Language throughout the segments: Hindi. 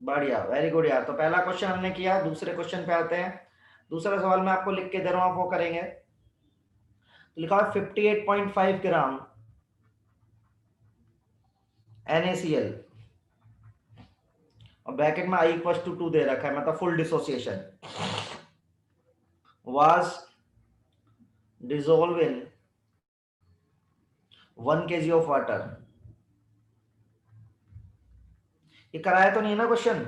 बढ़िया, वेरी गुड यार। तो पहला क्वेश्चन हमने किया, दूसरे क्वेश्चन पे आते हैं। दूसरा सवाल मैं आपको लिख के दे रहा हूं, आप वो करेंगे। तो लिखा है 58.5 ग्राम NaCl और ब्रैकेट में I=2 दे रखा है, मतलब full dissociation was dissolve in 1 kg of water. ये कराया तो नहीं ना question?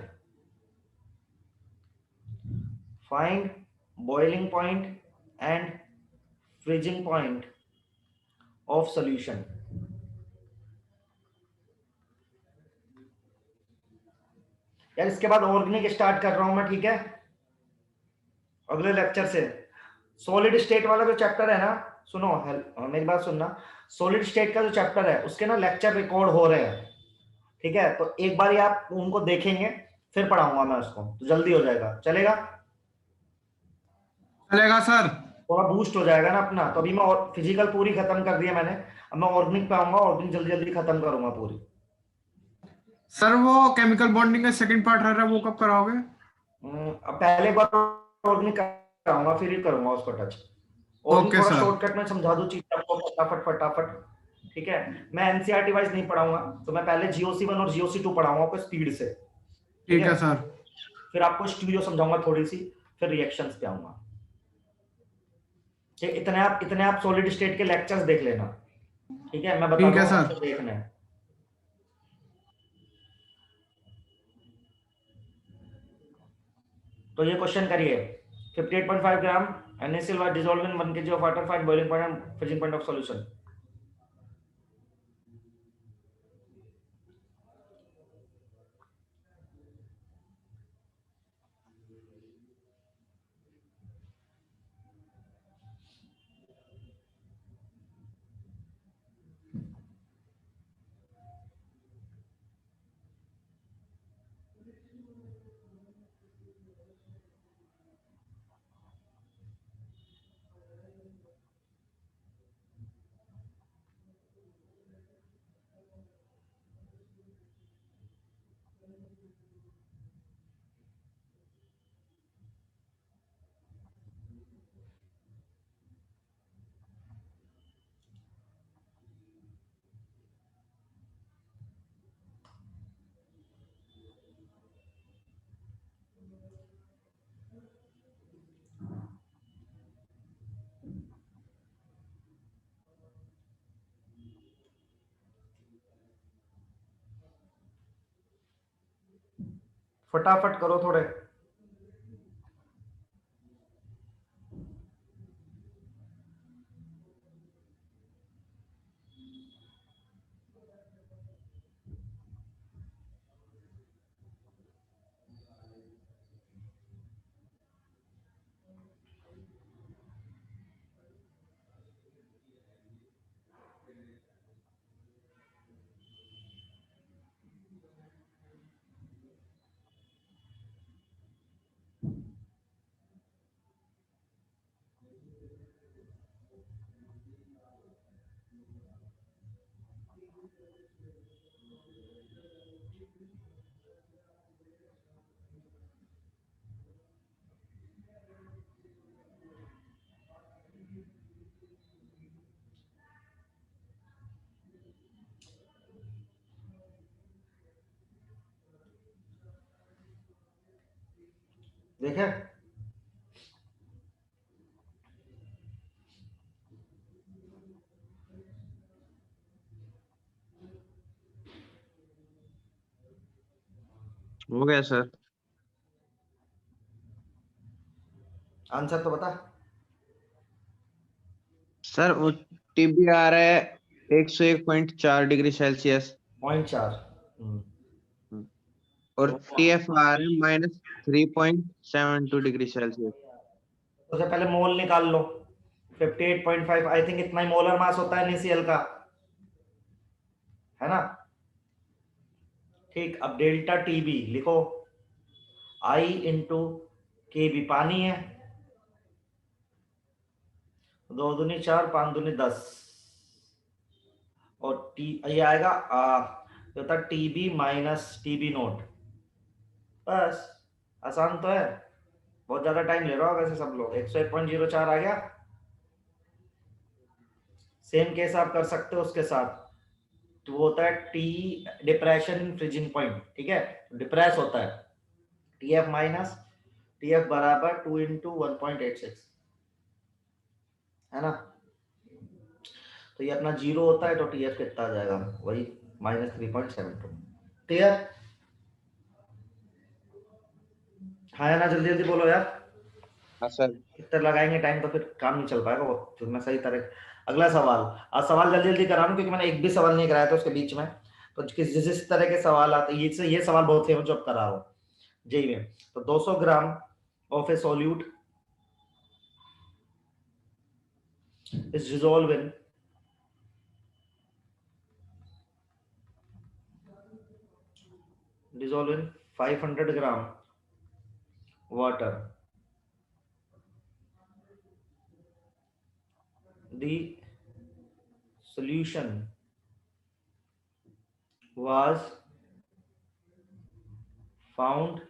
Find boiling point and freezing point of solution. यार इसके बाद ऑर्गेनिक स्टार्ट कर रहा हूं मैं, ठीक है, अगले लेक्चर से। सॉलिड स्टेट वाला जो चैप्टर है ना, सुनो, मेरी बात सुनना। सॉलिड स्टेट का जो चैप्टर है उसके ना लेक्चर रिकॉर्ड हो रहे हैं, ठीक है, तो एक बार आप उनको देखेंगे, फिर पढ़ाऊंगा मैं उसको, तो जल्दी हो जाएगा। चलेगा? चलेगा सर। थोड़ा बूस्ट हो जाएगा ना अपना। तो अभी मैं और फिजिकल पूरी खत्म कर दी है मैंने, अब मैं ऑर्गेनिक पे आऊंगा, ऑर्गेनिक जल्दी जल्दी खत्म करूंगा पूरी। सर वो केमिकल बॉन्डिंग का सेकंड पार्ट रह रहा है, वो कब कराओगे? अब पहले एक बार ऑर्गेनिक कराऊंगा, फिर ही करूंगा उसको टच। ऑर्गेनिक ओके थोड़ा सर। शॉर्टकट में समझा दूं चीज आपको, फटाफट फटाफट, ठीक है। मैं एनसीईआरटी वाइज नहीं पढ़ाऊंगा, तो मैं पहले GOC1 और GOC2 पढ़ाऊंगा आपको स्पीड से, ठीक ठीक है। है सर। फिर आपको स्टीरियो समझाऊंगा थोड़ी सी, फिर रिएक्शंस पे आऊंगा। ठीक, इतने आप सॉलिड स्टेट के लेक्चर्स देख लेना, ठीक है, मैं बता ठीक है दूंगा कौन सर। से देखने हैं। तो ये क्वेश्चन करिए। 58.5 ग्राम NaCl was dissolved in 1 kg of water, find boiling point and freezing point of solution। फटाफट करो थोड़े। देखे? हो गया सर। आंसर तो बता। सर वो टीबी आ रहा है 101.4 डिग्री सेल्सियस 0.4। और टीएफ आ रहा है -3.72 डिग्री सेल्सियस। सबसे पहले मोल निकाल लो। 58.5 आई थिंक इतना ही मोलर मास होता है NaCl का, है ना? ठीक, अब डेल्टा TB लिखो, I × KB, पानी है, 2 दूनी 4, 5 दूनी 10, और टी ये आएगा ये होता TB - TB0, बस, आसान तो है, बहुत ज्यादा टाइम ले रहा होगा वैसे सब लोग। 101.04 आ गया। सेम केस आप कर सकते हो उसके साथ, तो वो होता है T depression in freezing point, ठीक है, डिप्रेस होता है, T F minus T F बराबर 2 × 1.86, है ना। तो ये अपना 0 होता है, तो टी एफ कितना आ जाएगा, वही -3.72। क्लियर? हाँ या ना, जल्दी जल्दी बोलो यार, हाँ सर। इतना लगाएंगे टाइम तो फिर काम नहीं चल पाएगा वो, फिर मैं सही तरह। अगला सवाल, आज सवाल जल्दी जल्दी करा रहा हूँ क्योंकि मैंने एक भी सवाल नहीं कराया था उसके बीच में, तो जिस जिस तरह के सवाल आते ये सवाल बहुत फेमस जो अब करा रहा हूँ जेई में। तो 200 gram of A solute is dissolve in 500 gram water. The solution was found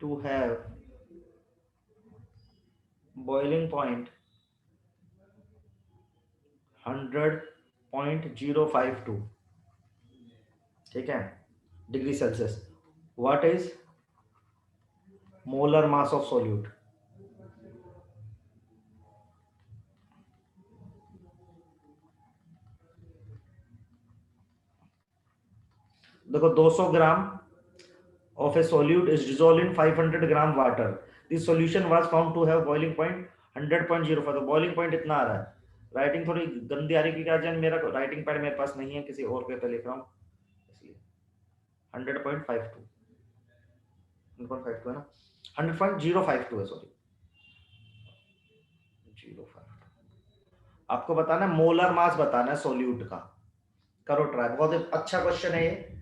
to have boiling point 100.052, ठीक है, degree Celsius. What is molar mass of solute? देखो 200 ग्राम of a solute is dissolved in 500 gram water. This solution was found to have boiling point 100.05, तो boiling point इतना आ रहा है। राइटिंग थोड़ी गंदी आ रही है क्योंकि आज मेरा राइटिंग पैड मेरे पास नहीं है, किसी और पे लिख रहा हूँ इसलिए। 100.52 100.52 है ना, 100.052 है, सॉरी 052। आपको बताना है मोलर मास, बताना है सोल्यूट का। करो ट्राई, बहुत अच्छा क्वेश्चन है ये।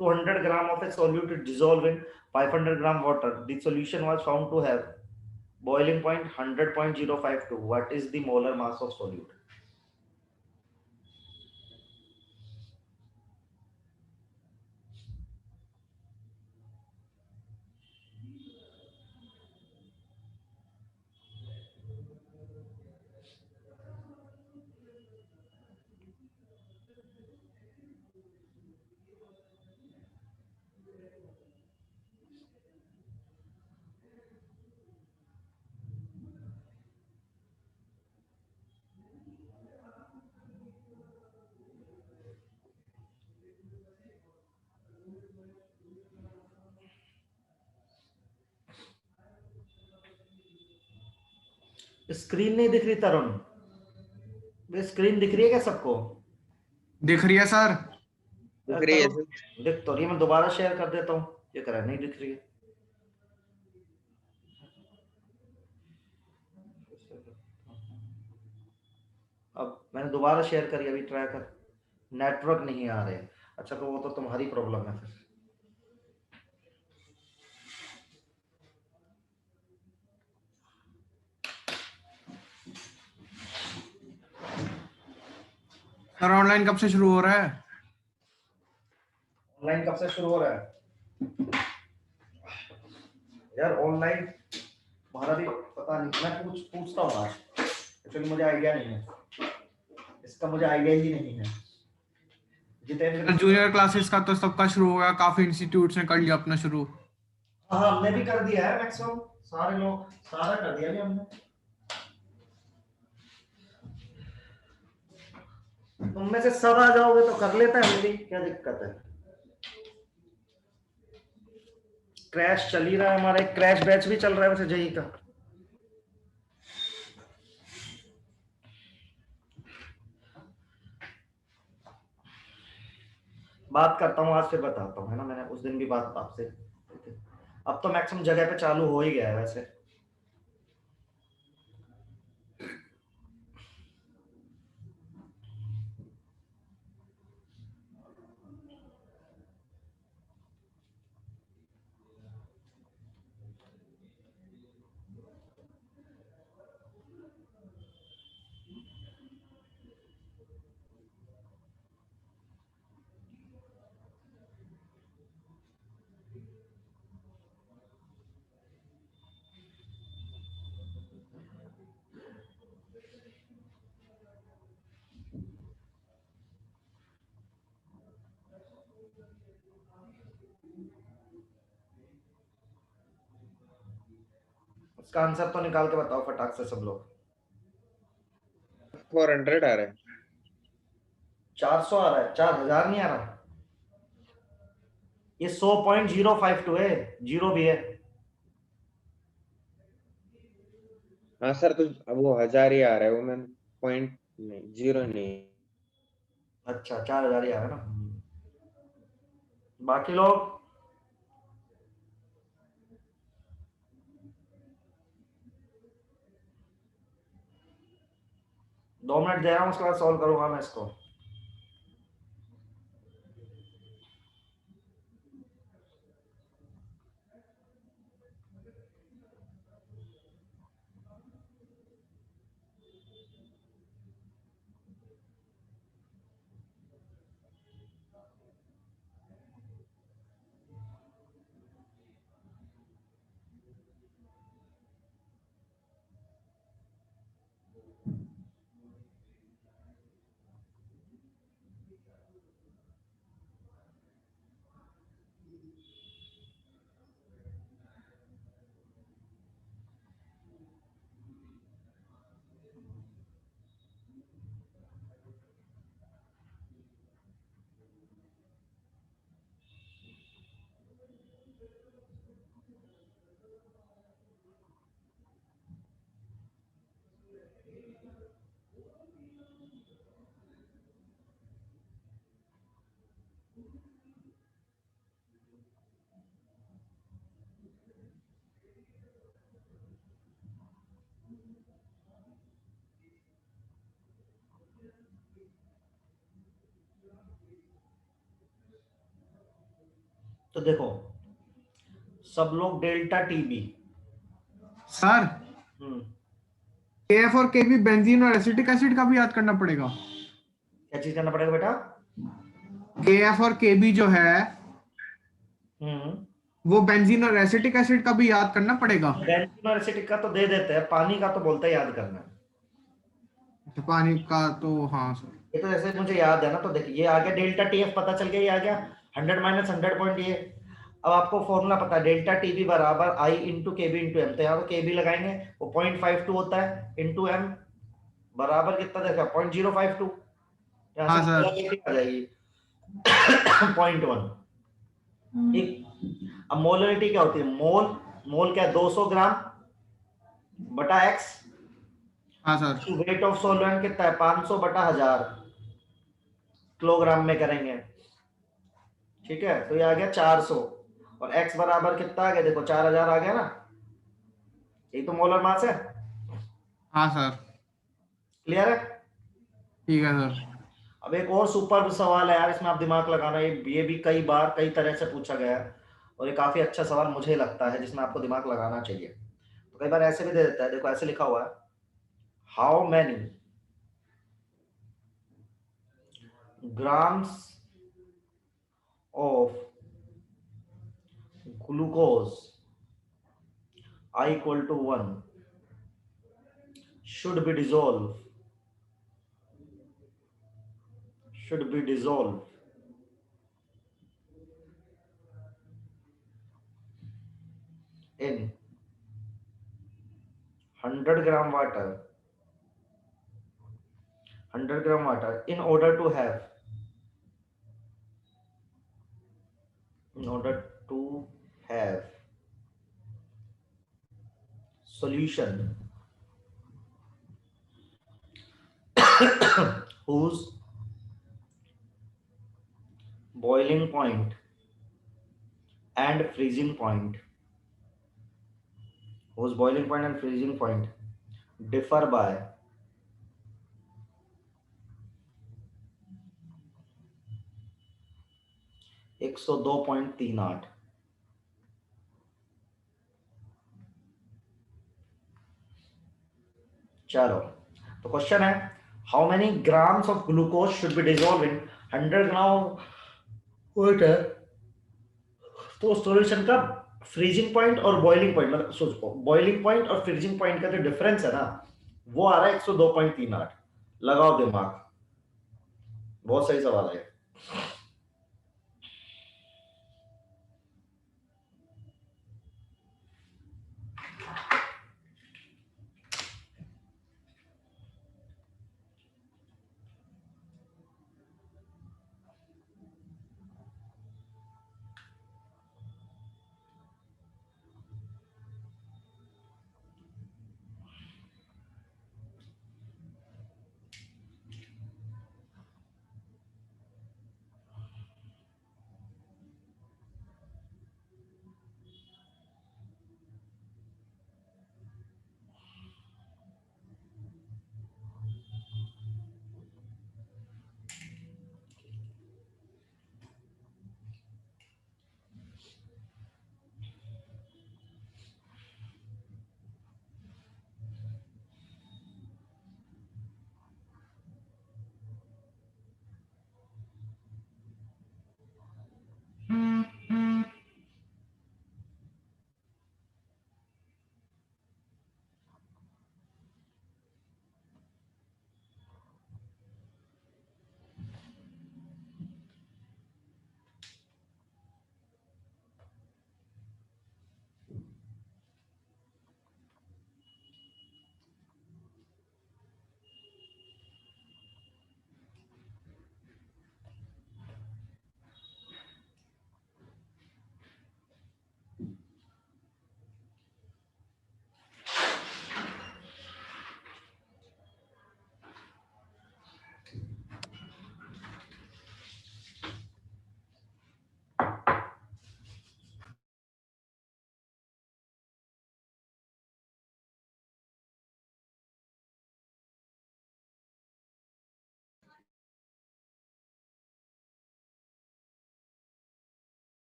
200 gram of a solute dissolved in 500 gram water. The solution was found to have boiling point 100.052. What is the molar mass of solute? Screen नहीं दिख रही तरुण? स्क्रीन दिख रही है क्या सबको? दिख रही है सर। दिख रही है तरुण सर। दिख तो रही है, मैं दोबारा शेयर कर देता हूँ, ये करा नहीं दिख रही है। अब मैंने दोबारा शेयर करी, अभी ट्राई कर, नेटवर्क नहीं आ रहे। अच्छा तो वो तो तुम्हारी प्रॉब्लम है फिर। सर ऑनलाइन कब से शुरू हो रहा है? ऑनलाइन कब से शुरू हो रहा है यार? ऑनलाइन हमारा भी पता नहीं, मैं पूछता हूँ आज, एक्चुअली मुझे आइडिया नहीं है इसका, मुझे आइडिया ही नहीं है। जितेंद्र, जूनियर क्लासेस का तो सबका शुरू हो गया, काफी इंस्टीट्यूट्स ने कर लिया अपना शुरू। हाँ हमने भी कर दिया है, मैक्सिमम सारे लोग, सारा कर दिया भी हमने। तुम में से सब आ जाओगे तो कर लेते हैं, मेरी क्या दिक्कत है। क्रैश चल ही रहा है हमारा, एक क्रैश बैच भी चल रहा है वैसे जेई का। बात करता हूँ आज, फिर बताता हूँ, है ना, मैंने उस दिन भी बात आपसे। अब तो मैक्सिमम जगह पे चालू हो ही गया है वैसे। इसका आंसर तो निकाल के बताओ फटाक से सब लोग। 400 आ रहा है। 400 आ रहा है, 4000 नहीं आ रहा। ये 100.052 है, जीरो भी है। हाँ सर, तो वो 1000 ही आ रहा है, वो मैं पॉइंट नहीं, जीरो नहीं। अच्छा 4000 ही आ रहा है ना। बाकी लोग, दो मिनट दे रहा हूँ, उसके बाद सॉल्व करूंगा मैं इसको। तो देखो सब लोग डेल्टा टीबी। सर हम्म। KF और KB बेंजीन और एसिटिक एसिड का भी याद करना पड़ेगा। क्या चीज करना पड़ेगा बेटा? KF और KB जो है हम्म। वो बेंजीन और एसिटिक एसिड का भी याद करना पड़ेगा। बेंजीन और एसिटिक का तो दे देते हैं, पानी का तो बोलते हैं याद करना है। अच्छा, पानी का तो हाँ सर। ये तो जैसे मुझे याद है ना, तो देखिए ये आ गया डेल्टा टीएफ, पता चल गया, ये आ गया 100 माइनस 100 पॉइंट ये। अब आपको फॉर्मूला पता है, डेल्टा टीबी बराबर आई इंटू केबी इंटू एम। तो यहाँ पे केबी लगाएंगे, वो 0.52 होता है, इंटू एम बराबर कितना देखा 0.052। यहाँ से हाँ सर। मोलरिटी आ जाएगी 0.1। ठीक। अब मोलरिटी क्या होती है? मोल, मोल क्या है? 200 ग्राम बटा एक्स। हाँ सर। वेट ऑफ सॉल्वेंट कितना है? 500 बटा 1000 किलोग्राम में करेंगे। ठीक है, तो ये आ गया 400। और x बराबर कितना आ गया? देखो 4000 आ गया ना, यही तो मोलर मास है। हाँ सर। क्लियर है? ठीक है सर। अब एक और सुपर सवाल है यार, इसमें आप दिमाग लगाना, ये भी कई बार कई तरह से पूछा गया है, और ये काफी अच्छा सवाल मुझे लगता है जिसमें आपको दिमाग लगाना चाहिए। तो कई बार ऐसे भी दे देता है, देखो ऐसे लिखा हुआ है, how many grams of glucose I equal to 1 should be dissolved in 100 gram water, 100 gram water in order to have solution whose boiling point and freezing point differ by 102.38। चलो, तो क्वेश्चन है, how many grams of glucose should be dissolve in 100 gram water. तो सॉल्यूशन का फ्रीजिंग पॉइंट और बॉइलिंग पॉइंट, मतलब सोचो बॉइलिंग पॉइंट और फ्रीजिंग पॉइंट का जो डिफरेंस है ना, वो आ रहा है 102.38। लगाओ दिमाग, बहुत सही सवाल है।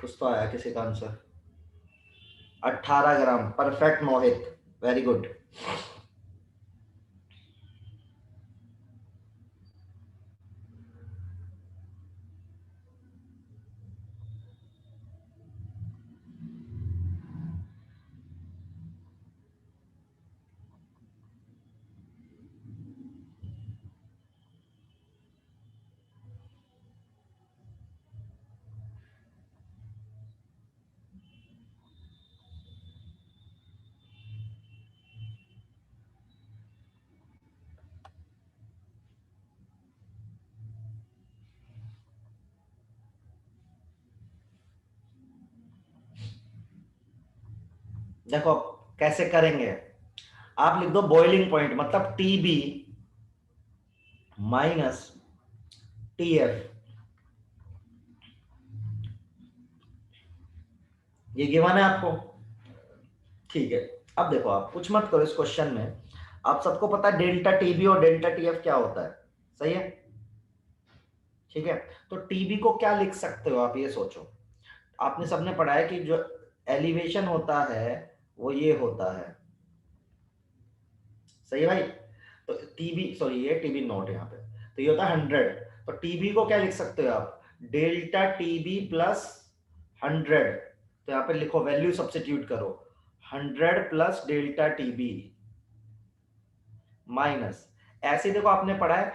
कुछ तो आया किसी का आंसर। 18 ग्राम, परफेक्ट मोहित, वेरी गुड। देखो कैसे करेंगे, आप लिख दो बॉइलिंग पॉइंट मतलब टीबी माइनस टीएफ, ये गिवन है आपको, ठीक है। अब देखो आप कुछ मत करो इस क्वेश्चन में, आप सबको पता है डेल्टा टीबी और डेल्टा टीएफ क्या होता है, सही है, ठीक है। तो टीबी को क्या लिख सकते हो आप, ये सोचो। आपने सबने पढ़ा है कि जो एलिवेशन होता है वो ये होता है, सही है भाई। तो टीबी, सॉरी ये टीबी नोट यहाँ पे, तो ये होता है 100। तो टीबी को क्या लिख सकते हो आप, डेल्टा टीबी प्लस 100। तो यहाँ पे लिखो, वैल्यू सब्स्टिट्यूट करो, 100 प्लस डेल्टा टीबी माइनस, ऐसे देखो आपने पढ़ा है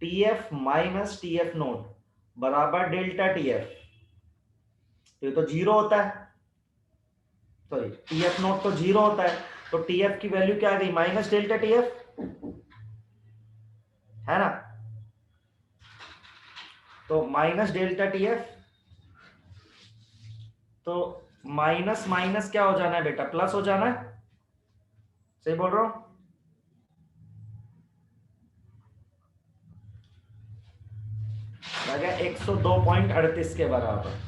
टीएफ माइनस टीएफ नोट बराबर डेल्टा टीएफ, तो ये तो जीरो होता है, सॉरी टीएफ नोट तो जीरो होता है, तो टीएफ की वैल्यू क्या आ गई, माइनस डेल्टा टीएफ, है ना। तो माइनस डेल्टा टीएफ, तो माइनस माइनस क्या हो जाना है बेटा, प्लस हो जाना है, सही बोल रहा हूं। लगा 102.38 के बराबर,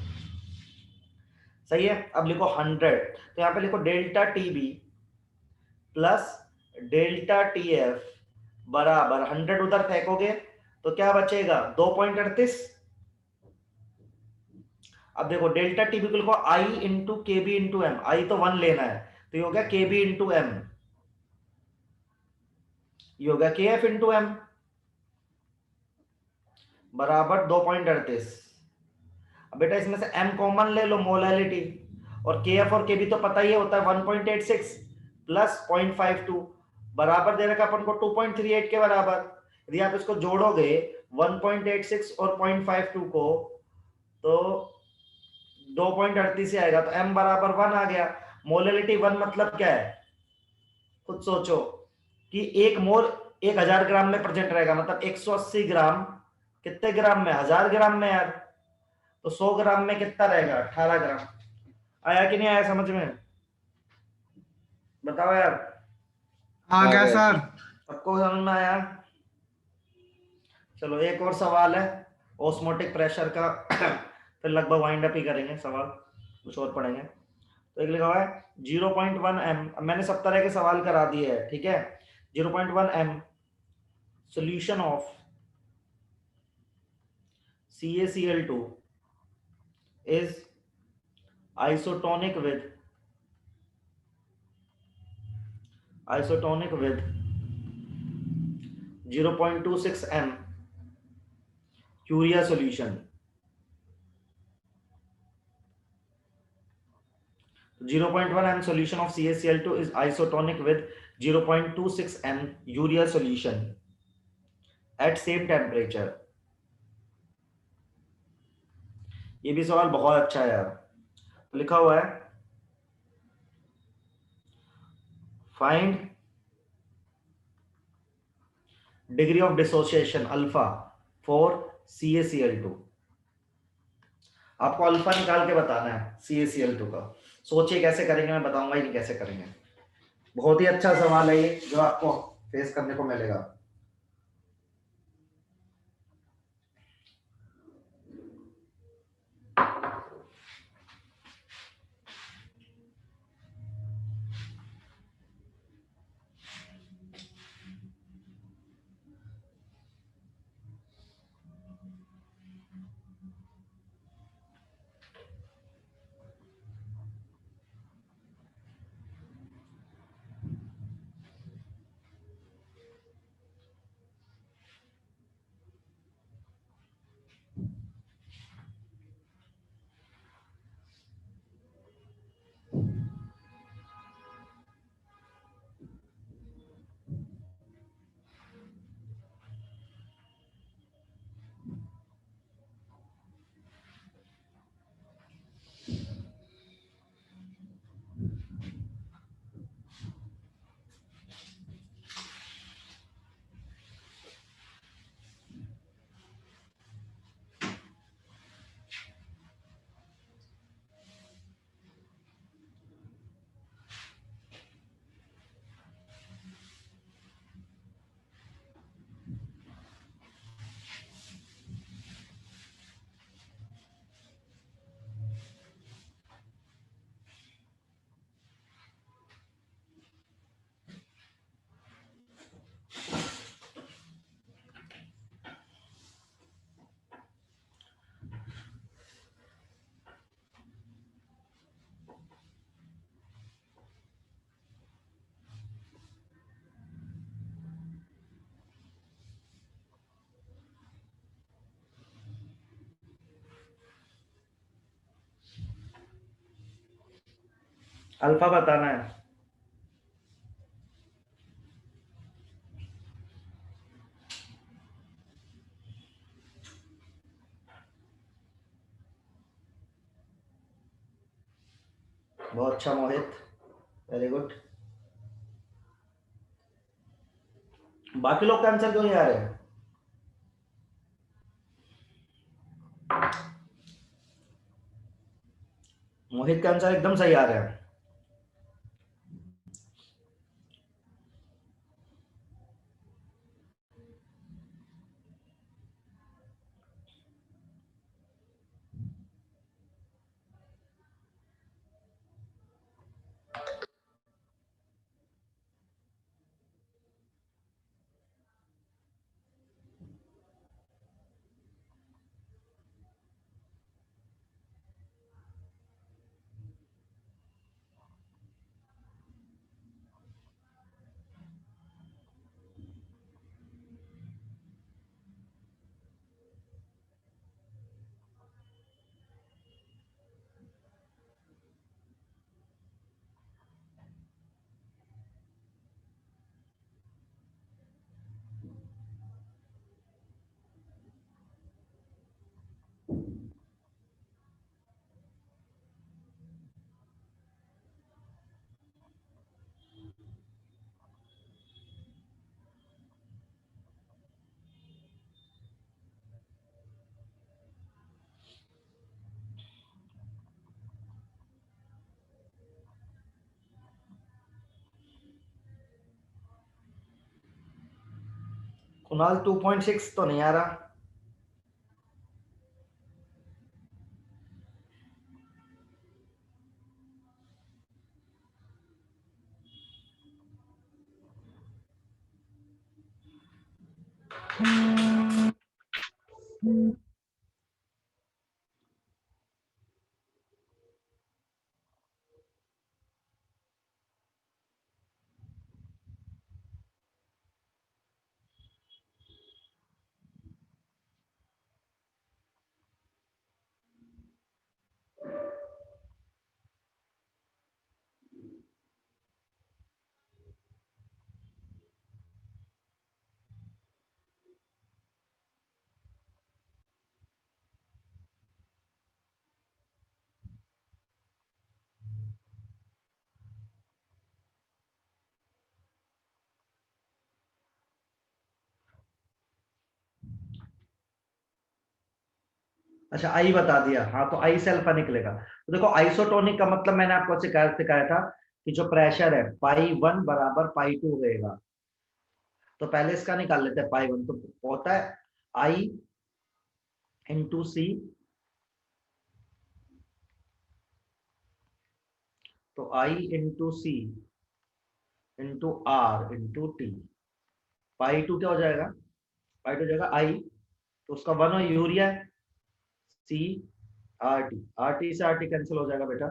सही है। अब लिखो 100, तो यहां पे लिखो delta TB plus delta TF बराबर 100, उधर फेंकोगे तो क्या बचेगा 2.38। अब देखो डेल्टा टीबी को लिखो आई इंटू के बी इंटू एम, आई तो 1 लेना है, तो ये हो गया के बी इंटू एम, ये हो गया के एफ इंटू एम बराबर 2.38। अब बेटा इसमें से m कॉमन ले लो, मोलैलिटी, और kf और kb तो पता ही है होता है 1.86 प्लस 0.52 बराबर दे रखा अपन को 2.38 के बराबर। यदि आप इसको जोड़ोगे 1.86 और 0.52 को तो 2.38 से आएगा, तो m बराबर 1 आ गया। मोलैलिटी 1 मतलब क्या है, खुद सोचो कि एक मोल 1000 ग्राम में प्रेजेंट रहेगा, मतलब 180 ग्राम कितने ग्राम में, 1000 ग्राम में यार, तो 100 ग्राम में कितना रहेगा, 18 ग्राम। आया कि नहीं आया समझ में, बताओ यार, आ आ गया गया सर। सर। सबको समझ में आया। चलो एक और सवाल है ऑस्मोटिक प्रेशर का फिर लगभग वाइंड अप ही करेंगे सवाल, कुछ और पढ़ेंगे। तो एक लिखा हुआ है 0.1 एम, मैंने सब तरह के सवाल करा दिए हैं, ठीक है। 0.1 M solution of CaCl2 is isotonic with 0.26 m urea solution। 0.1 m solution of CaCl2 is isotonic with 0.26 m urea solution at same temperature। ये भी सवाल बहुत अच्छा है यार। लिखा हुआ है find degree of dissociation alpha for CaCl2। आपको अल्फा निकाल के बताना है CaCl2 का। सोचिए कैसे करेंगे, मैं बताऊंगा ही नहीं कैसे करेंगे। बहुत ही अच्छा सवाल है ये जो आपको फेस करने को मिलेगा। अल्फा बताना है। बहुत अच्छा मोहित, वेरी गुड। बाकी लोग का आंसर क्यों नहीं आ रहे हैं? मोहित का आंसर एकदम सही आ रहा है। कुणाल 2.6 तो नहीं आ रहा। अच्छा आई बता दिया, हाँ तो आई से अल्फा निकलेगा। तो देखो आइसोटोनिक का मतलब मैंने आपको सिखाया सिखाया था कि जो प्रेशर है पाई वन बराबर पाई टू रहेगा। तो पहले इसका निकाल लेते हैं, पाई वन तो होता है आई इंटू सी, तो I into C into R into T. Pi two क्या हो जाएगा, पाई टू हो जाएगा आई, तो उसका वन और यूरिया सी आर टी से आर टी कैंसिल हो जाएगा बेटा,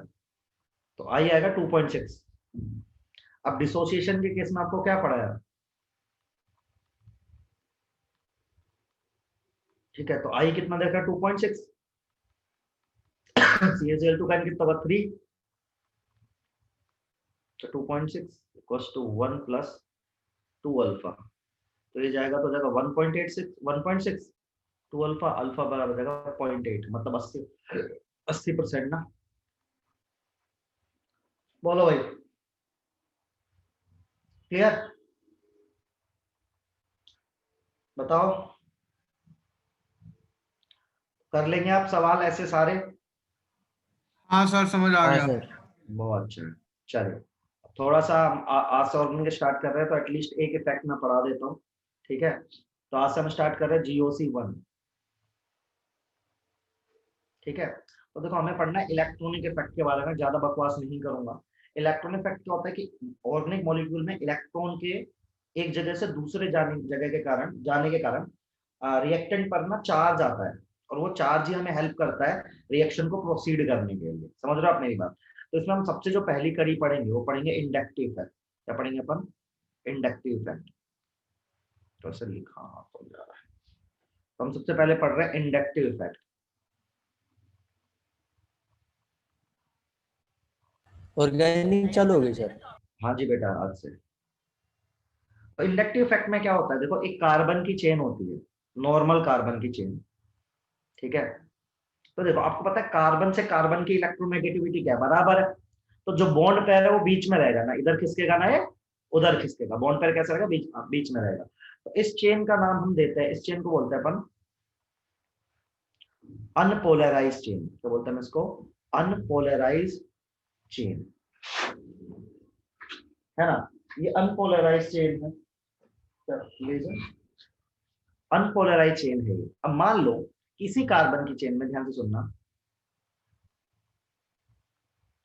तो आई आएगा 2.6। अब डिसोसिएशन के केस में आपको क्या पढ़ा है, ठीक है, तो आई कितना देखा 2.6, CaCl2 का कितना होगा 3, तो 2.6 इक्वल्स टू 1 प्लस 2 अल्फा, तो ये जाएगा तो जाएगा 1.86 1.6 2 अल्फा, अल्फा बराबर हो जाएगा 0.8, मतलब 80% ना। बोलो भाई, क्लियर, बताओ, कर लेंगे आप सवाल ऐसे सारे। हाँ सर समझ आ हाँ गया। सर। बहुत अच्छा, चलिए थोड़ा सा हम आज से ऑर्गेनिक स्टार्ट कर रहे हैं, तो एटलीस्ट एक इफेक्ट मैं पढ़ा देता हूँ, ठीक है। तो आज से हम स्टार्ट कर रहे हैं GOC1, ठीक है। तो देखो हमें पढ़ना है इलेक्ट्रॉनिक इफेक्ट के बारे में, ज्यादा बकवास नहीं करूंगा। इलेक्ट्रॉनिक इफेक्ट क्या होता है कि ऑर्गेनिक मॉलिक्यूल में इलेक्ट्रॉन के एक जगह से दूसरे जाने के कारण रिएक्टेंट पर ना चार्ज आता है, और वो चार्ज ही हमें हेल्प करता है रिएक्शन को प्रोसीड करने के लिए, समझ रहे हो आप मेरी बात। तो इसमें हम सबसे जो पहली कड़ी पढ़ेंगे वो पढ़ेंगे इंडक्टिव इफेक्ट। क्या पढ़ेंगे अपन, इंडक्टिव इफेक्ट, तो ऐसे लिखा तो जा रहा है। तो हम सबसे पहले पढ़ रहे हैं इंडक्टिव इफेक्ट। ऑर्गेनिक चालू हो गई सर। हाँ जी बेटा, आज से। तो इंडक्टिव इफेक्ट में क्या होता है, देखो एक कार्बन की चेन होती है, नॉर्मल कार्बन की चेन, ठीक है। तो देखो आपको पता है कार्बन से कार्बन की इलेक्ट्रोनेगेटिविटी क्या है, बराबर है। तो जो बॉन्ड पेयर है वो बीच में रहेगा, ना इधर खिसकेगा ना ये उधर खिसकेगा, बॉन्ड पेयर कैसा रहेगा, बीच बीच में रहेगा। तो इस चेन का नाम हम देते हैं, इस चेन को बोलते हैं अपन अनपोलराइज चेन। क्या बोलते हैं इसको, अनपोलराइज चेन, है ना। ये अनपोलराइज चेन है, अनपोलराइज चेन है ये। अब मान लो किसी कार्बन की चेन में, ध्यान से सुनना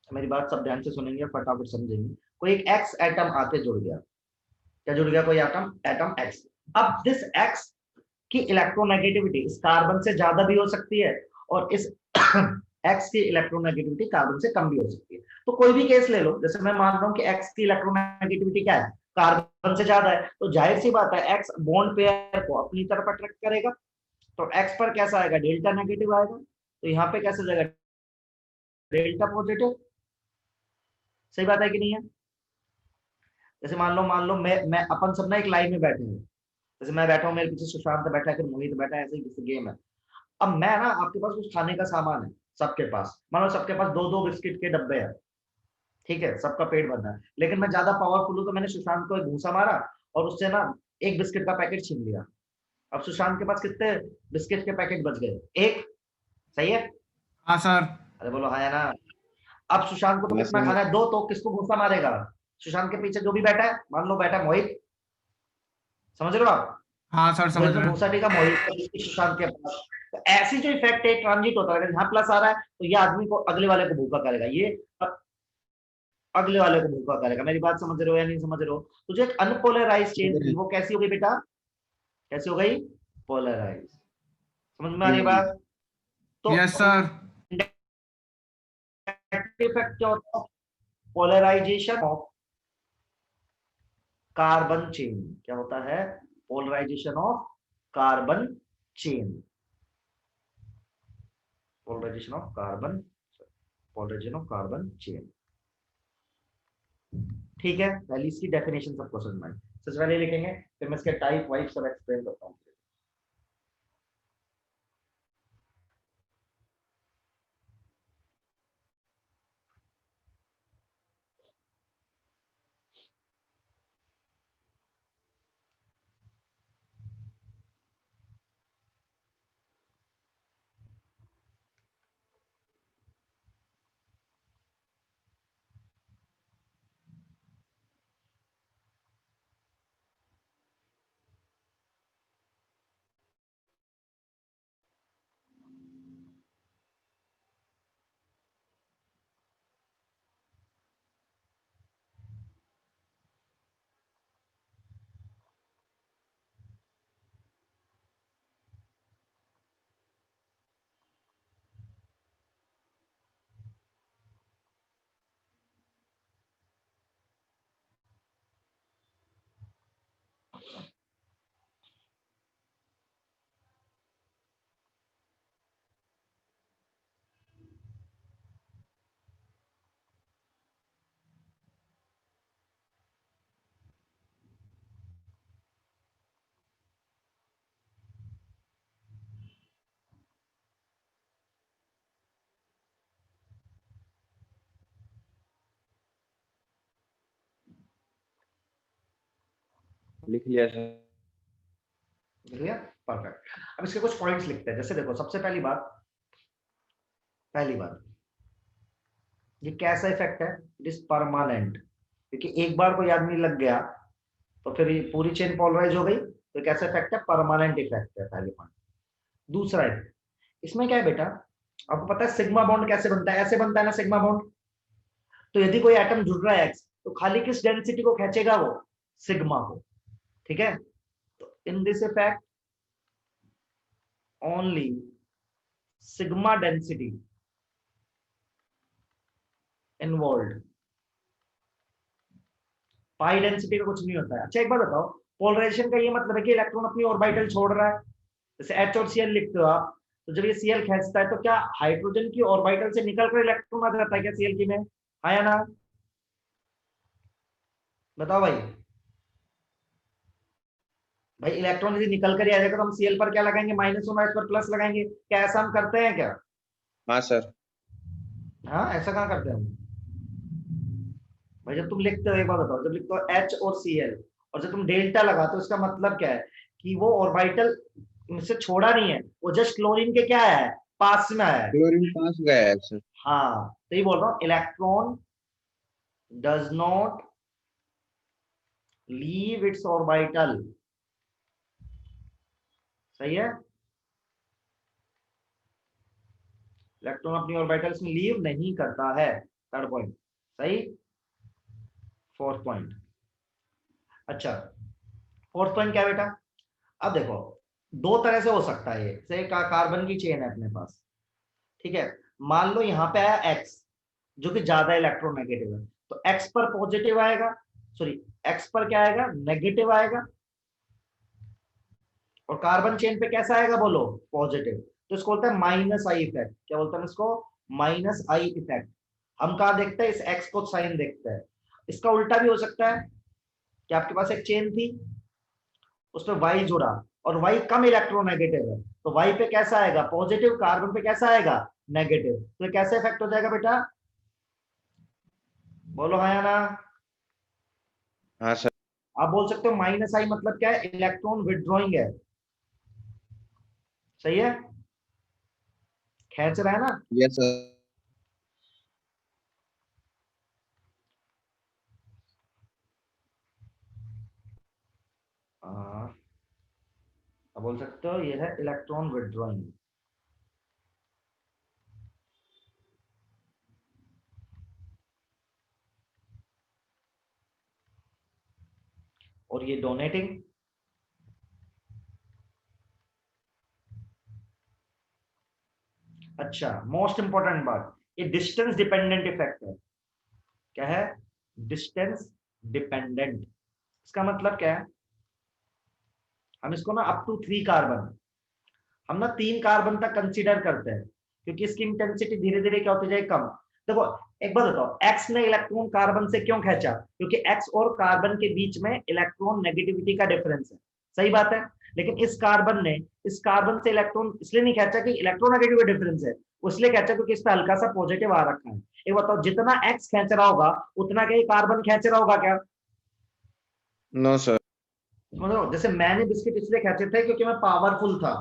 मेरी बात, सब ध्यान से सुनेंगे फटाफट समझेंगे। कोई एक एक्स एटम आके जुड़ गया, क्या जुड़ गया, कोई एटम, एटम एक्स। अब दिस एक्स की इलेक्ट्रोनेगेटिविटी इस कार्बन से ज्यादा भी हो सकती है और इस एक्स की इलेक्ट्रोनेगेटिविटी कार्बन से कम भी हो सकती है। तो कोई भी केस ले लो, जैसे मैं मान रहा हूं कि एक्स की इलेक्ट्रोनेगेटिविटी क्या है, कार्बन से ज्यादा है, तो जाहिर सी बात है एक्स बॉन्ड पेयर को अपनी तरफ अट्रैक्ट करेगा। तो एक्स पर कैसा आएगा, डेल्टा नेगेटिव आएगा। तो यहाँ पे कैसे जाएगा, डेल्टा पॉजिटिव। सही बात है कि नहीं है। जैसे मान लो मैं अपन सब ना एक लाइन में बैठे हैं, जैसे मैं बैठा हूँ, मेरे पीछे सुशांत बैठा है, फिर मोहित बैठा है, ऐसे ही गेम है। अब मैं ना, आपके पास कुछ खाने का सामान है, सबके पास, मान लो सबके पास दो दो बिस्किट के डब्बे हैं, ठीक है, सबका पेट भरना है, लेकिन मैं ज्यादा पावरफुल हूं, तो मैंने सुशांत को एक घूंसा मारा और उससे ना एक बिस्किट का पैकेट छीन लिया। अब सुशांत के पास कितने बिस्किट के पैकेट बच गए, एक। सही है। हाँ सर। अरे बोलो हाँ या ना। अब सुशांत को तो हाँ कितना सर। खाना है, दो, तो किसको घूंसा मारेगा, सुशांत के पीछे जो भी बैठा है, मान लो बैठा है मोहित, समझ रहे हो आप, हाँ सर समझ मोहित ने रहे हैं। घूंसा टीका मोहित को सुशांत के पास। तो ऐसी जो इफेक्ट है ट्रांजिट होता है, अगर यहाँ प्लस आ रहा है तो ये आदमी को अगले वाले को भूखा करेगा, ये अगले वाले को भूखा करेगा। मेरी बात समझ रहे हो या नहीं समझ रहे हो। तो जो एक अनपोलराइज चेन थी वो कैसी हो गई बेटा, कैसी हो गई, पोलराइज। समझ में आ रही है बात। तो यस सर। इफेक्ट क्या होता है, पोलराइजेशन ऑफ कार्बन चेन। क्या होता है, polarization of carbon chain, polarization of carbon, polarization of carbon chain. ठीक है, पहले इसकी डेफिनेशन सबको समझ में आई, सबसे पहले लिखेंगे, फिर मैं इसके टाइप वाइज सब एक्सप्लेन करता हूँ। लिख लिया सर। लिख लिया, परफेक्ट। अब इसके कुछ पॉइंट्स लिखते हैं। जैसे देखो, सबसे पहली बात, ये कैसा इफेक्ट है, इट इज परमानेंट, क्योंकि एक बार कोई आदमी लग गया तो फिर ये पूरी चेन पोलराइज हो गई, तो कैसा इफेक्ट है, परमानेंट इफेक्ट है, पहले पॉइंट। दूसरा है, इसमें क्या है बेटा, आपको पता है सिग्मा बॉन्ड कैसे बनता है, ऐसे बनता है ना सिग्मा बॉन्ड। तो यदि कोई एटम जुड़ रहा है एक्स, तो खाली किस डेंसिटी को खींचेगा, वो सिग्मा को, ठीक है। तो in this effect only sigma density involve, pi density का कुछ नहीं होता है। अच्छा एक बात बताओ, पोलराइजेशन का ये मतलब है कि इलेक्ट्रॉन अपनी ऑर्बिटल छोड़ रहा है, जैसे H और Cl लिखते हो आप, तो जब ये Cl खींचता है तो क्या हाइड्रोजन की ऑर्बिटल से निकल कर इलेक्ट्रॉन आ जाता है क्या Cl की में, हाँ या ना। बताओ भाई। भाई इलेक्ट्रॉन यदि निकल कर ही आ जाएगा तो हम Cl पर क्या लगाएंगे, -1 और H पर प्लस लगाएंगे। क्या ऐसा हम करते हैं क्या? हाँ सर। हाँ, ऐसा कहाँ करते हैं हम? भाई जब तुम लिखते हो, एक बात बताओ, जब लिखते हो H और Cl और जब तुम डेल्टा लगाते हो, इसका मतलब क्या है कि वो ऑर्बिटल से छोड़ा नहीं है, वो जस्ट क्लोरीन के क्या है, पास में आया है। क्लोरीन पास गया है सर। हाँ, तो ये बोल रहा हूँ, electron does not leave it's orbital. सही है, इलेक्ट्रॉन अपनी ऑर्बिटल्स में लीव नहीं करता है। थर्ड पॉइंट सही। फोर्थ पॉइंट, अच्छा, फोर्थ पॉइंट क्या है बेटा? अब देखो, दो तरह से हो सकता है ये। जैसे कार्बन की चेन है अपने पास, ठीक है, मान लो यहाँ पे आया एक्स, जो कि ज्यादा इलेक्ट्रोनेगेटिव है, तो एक्स पर पॉजिटिव आएगा, सॉरी, एक्स पर क्या आएगा, नेगेटिव आएगा, और कार्बन चेन पे कैसा आएगा बोलो, पॉजिटिव। तो इसको बोलते हैं माइनस आई इफेक्ट। क्या बोलते हैं इसको? Minus I effect. हम कहा देखते हैं, इस एक्स को साइन देखते हैं। इसका उल्टा भी हो सकता है कि आपके पास एक चेन थी, उसमें वाई जुड़ा, और वाई कम इलेक्ट्रोनेगेटिव है, तो वाई पे कैसा आएगा, पॉजिटिव, कार्बन पे कैसा आएगा, नेगेटिव। तो ये कैसे इफेक्ट हो जाएगा बेटा, बोलो हाँ या ना? हाँ सर। आप बोल सकते हो माइनस आई मतलब क्या है, इलेक्ट्रॉन विड्रॉइंग है। सही है, खींच रहा है ना। Yes sir. हाँ, आप बोल सकते हो ये है इलेक्ट्रॉन विड्रॉइंग। और ये डोनेटिंग। अच्छा, मोस्ट इंपॉर्टेंट बात, ये डिस्टेंस डिपेंडेंट इफेक्ट है। क्या है? Distance dependent. इसका मतलब क्या है, हम इसको ना अप टू 3 कार्बन, हम ना 3 कार्बन तक कंसीडर करते हैं, क्योंकि इसकी इंटेंसिटी धीरे धीरे क्या होती जाएगी, कम। देखो, एक बात बताओ, एक्स ने इलेक्ट्रॉन कार्बन से क्यों खींचा? क्योंकि एक्स और कार्बन के बीच में इलेक्ट्रॉन नेगेटिविटी का डिफरेंस है। सही बात है। लेकिन इस कार्बन ने इस कार्बन से इलेक्ट्रॉन इसलिए नहीं खींचा कि इलेक्ट्रोनेगेटिव डिफरेंस है, उसलिए खींचा क्योंकि इस पे हल्का सा पॉजिटिव आ रखा है। एक बताओ, जितना एक्स खींच रहा होगा उतना क्या कार्बन खींच रहा होगा क्या? No sir. मतलब जैसे मैंने बिस्किट इसलिए खींचे थे क्योंकि मैं पावरफुल था,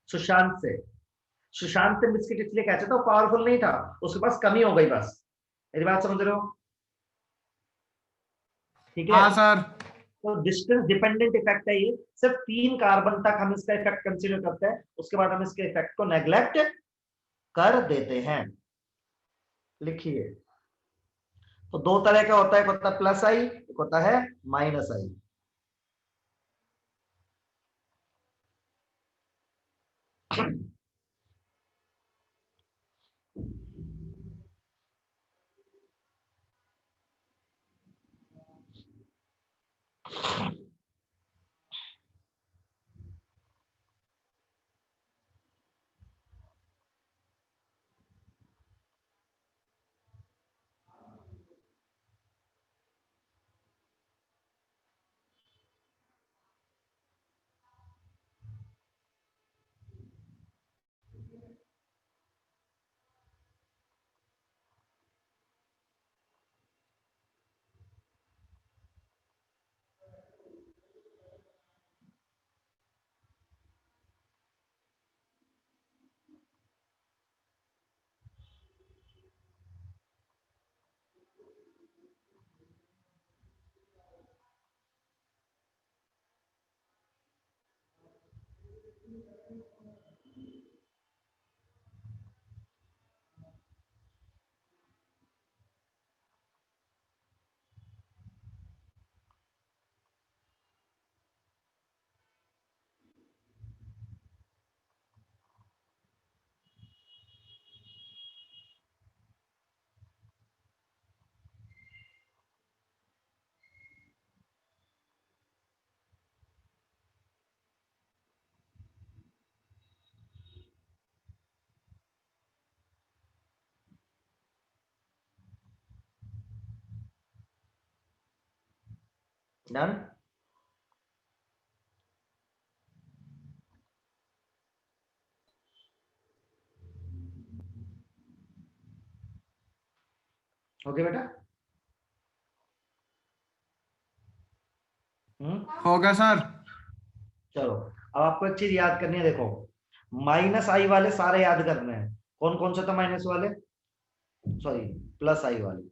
सुशांत से। सुशांत ने बिस्किट इसलिए खींचा था, वो पावरफुल नहीं था, उसके पास कमी हो गई बस। मेरी बात समझ रहे हो? ठीक है, हाँ सर। तो डिस्टेंस डिपेंडेंट इफेक्ट है ये। सिर्फ 3 कार्बन तक हम इसका इफेक्ट कंसीडर करते हैं, उसके बाद हम इसके इफेक्ट को नेग्लेक्ट कर देते हैं। लिखिए, तो दो तरह का होता है, एक होता है प्लस आई, एक होता है माइनस आई। डन। ओके बेटा। हो गया सर। चलो अब आपको एक चीज याद करनी है, देखो माइनस आई वाले सारे याद करने हैं। कौन कौन से थे माइनस वाले, सॉरी प्लस आई वाले।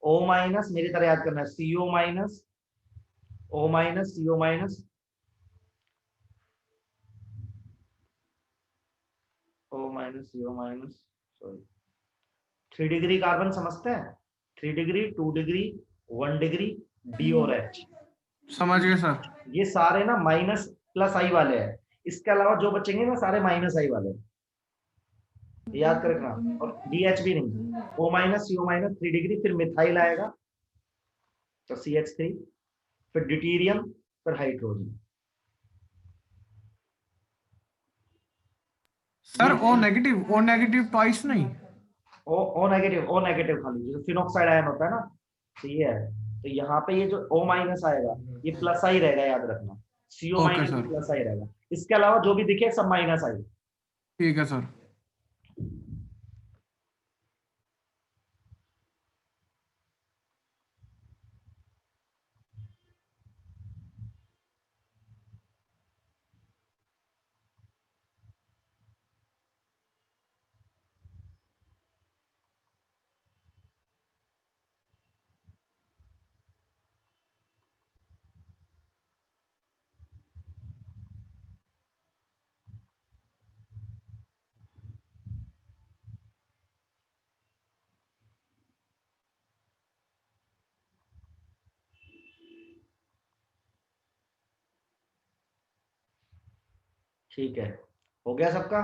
ओ माइनस मेरी तरह याद करना है, CO minus, O minus, CO minus, O minus, CO minus, sorry 3 degree carbon समझते हैं, 3 डिग्री, 2 डिग्री, 1 डिग्री, डी और एच। समझ गए सर। ये सारे ना माइनस प्लस आई वाले हैं, इसके अलावा जो बचेंगे ना सारे माइनस आई वाले हैं, याद कर रखना। और डी एच भी नहीं, O minus, CO minus, 3 degree, फिर मिथाइल आएगा तो CH3, फिर ड्यूटीरियम, फिर हाइड्रोजन। सर ये ओ नेगेटिव ट्वाइस नहीं। ओ नेगेटिव, ओ नेगेटिव खाली जो फिनोक्साइड आयन होता है ना, तो ये है। तो यहाँ पे ये जो O माइनस आएगा ये प्लस आई रहेगा, याद रखना। CO ओके माइनस भी सर। प्लस आई रहेगा, इसके अलावा जो भी दिखे सब माइनस आई। ठीक है सर। ठीक है, हो गया सबका।